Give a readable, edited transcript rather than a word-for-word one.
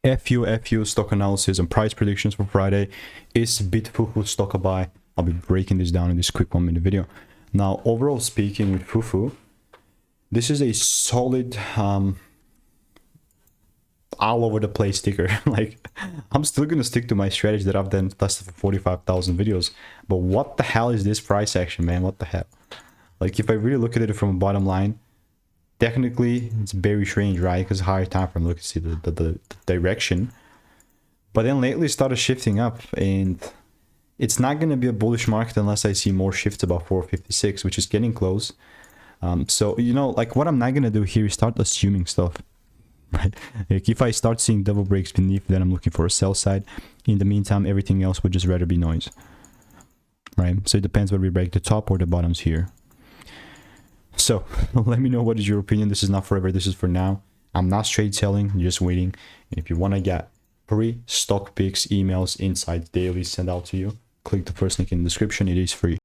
FUFU stock analysis and price predictions for Friday. Is BitFuFu stock a buy? I'll be breaking this down in this quick 1-minute video. Now, overall speaking with FUFU, this is a solid all over the place sticker. Like, I'm still gonna stick to my strategy that I've done tested for 45,000 videos. But what the hell is this price action, man? What the hell? Like, if I really look at it from a bottom line, technically it's very strange, right? Because higher time frame, look, see the direction. But then lately it started shifting up, and it's not going to be a bullish market unless I see more shifts above 456, which is getting close. So, you know, like, what I'm not going to do here is start assuming stuff. Right? Like, if I start seeing double breaks beneath, then I'm looking for a sell side. In the meantime, everything else would just rather be noise. Right? So it depends whether we break the top or the bottoms here. So let me know what is your opinion. This is not forever, this is for now. I'm not straight selling, I'm just waiting. And if you want to get free stock picks, emails, insights daily sent out to you, click the first link in the description. It is free.